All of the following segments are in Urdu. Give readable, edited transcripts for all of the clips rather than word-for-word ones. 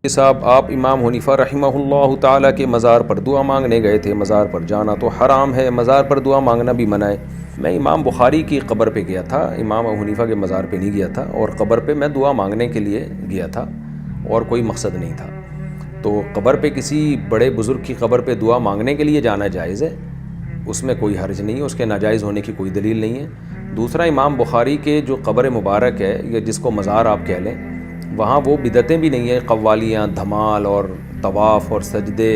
صاحب آپ امام حنیفہ رحمہ اللہ تعالیٰ کے مزار پر دعا مانگنے گئے تھے. مزار پر جانا تو حرام ہے, مزار پر دعا مانگنا بھی منع ہے. میں امام بخاری کی قبر پہ گیا تھا, امام حنیفہ کے مزار پہ نہیں گیا تھا, اور قبر پہ میں دعا مانگنے کے لیے گیا تھا اور کوئی مقصد نہیں تھا. تو قبر پہ کسی بڑے بزرگ کی قبر پہ دعا مانگنے کے لیے جانا جائز ہے, اس میں کوئی حرج نہیں ہے, اس کے ناجائز ہونے کی کوئی دلیل نہیں ہے. دوسرا, امام بخاری کے جو قبر مبارک ہے یا جس کو مزار آپ کہہ لیں, وہاں وہ بدعتیں بھی نہیں ہیں, قوالیاں, دھمال اور طواف اور سجدے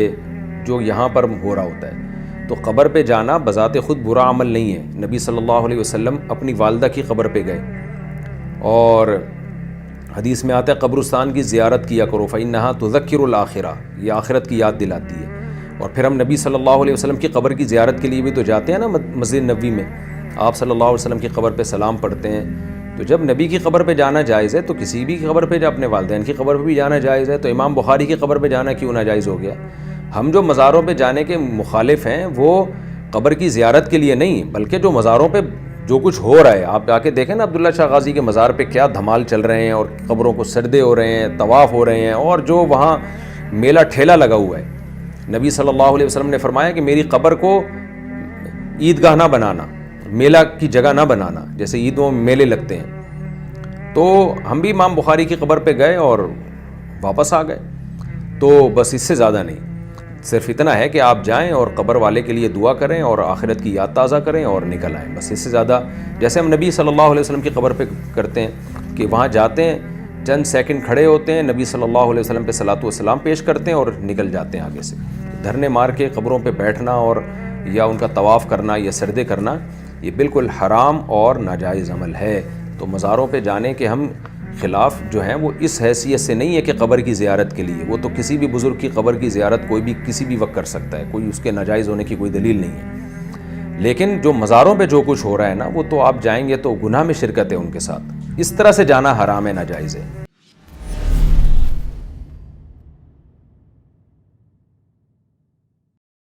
جو یہاں پر ہو رہا ہوتا ہے. تو قبر پہ جانا بذات خود برا عمل نہیں ہے. نبی صلی اللہ علیہ وسلم اپنی والدہ کی قبر پہ گئے اور حدیث میں آتا ہے قبرستان کی زیارت کیا کرو فإنها تذکر الآخرہ, یہ آخرت کی یاد دلاتی ہے. اور پھر ہم نبی صلی اللہ علیہ وسلم کی قبر کی زیارت کے لیے بھی تو جاتے ہیں نا, مسجد نبوی میں آپ صلی اللہ علیہ وسلم کی قبر پہ سلام پڑھتے ہیں. تو جب نبی کی قبر پہ جانا جائز ہے تو کسی بھی قبر پہ, جب اپنے والدین کی قبر پہ بھی جانا جائز ہے, تو امام بخاری کی قبر پہ جانا کیوں ناجائز ہو گیا؟ ہم جو مزاروں پہ جانے کے مخالف ہیں وہ قبر کی زیارت کے لیے نہیں, بلکہ جو مزاروں پہ جو کچھ ہو رہا ہے, آپ جا کے دیکھیں نا عبداللہ شاہ غازی کے مزار پہ کیا دھمال چل رہے ہیں, اور قبروں کو سجدے ہو رہے ہیں, طواف ہو رہے ہیں, اور جو وہاں میلہ ٹھیلا لگا ہوا ہے. نبی صلی اللہ علیہ وسلم نے فرمایا کہ میری قبر کو عیدگاہ نہ بنانا, میلہ کی جگہ نہ بنانا, جیسے عیدوں میں میلے لگتے ہیں. تو ہم بھی امام بخاری کی قبر پہ گئے اور واپس آ گئے. تو بس اس سے زیادہ نہیں, صرف اتنا ہے کہ آپ جائیں اور قبر والے کے لیے دعا کریں اور آخرت کی یاد تازہ کریں اور نکل آئیں. بس اس سے زیادہ, جیسے ہم نبی صلی اللہ علیہ وسلم کی قبر پہ کرتے ہیں کہ وہاں جاتے ہیں, چند سیکنڈ کھڑے ہوتے ہیں, نبی صلی اللہ علیہ وسلم پہ صلاۃ و سلام پیش کرتے ہیں اور نکل جاتے ہیں آگے سے. دھرنے مار کے قبروں پہ بیٹھنا اور یا ان کا طواف کرنا یا سجدے کرنا, یہ بالکل حرام اور ناجائز عمل ہے. تو مزاروں پہ جانے کے ہم خلاف جو ہیں وہ اس حیثیت سے نہیں ہے کہ قبر کی زیارت کے لیے, وہ تو کسی بھی بزرگ کی قبر کی زیارت کوئی بھی کسی بھی وقت کر سکتا ہے, کوئی اس کے ناجائز ہونے کی کوئی دلیل نہیں ہے. لیکن جو مزاروں پہ جو کچھ ہو رہا ہے نا, وہ تو آپ جائیں گے تو گناہ میں شرکت ہے ان کے ساتھ, اس طرح سے جانا حرام ہے, ناجائز ہے.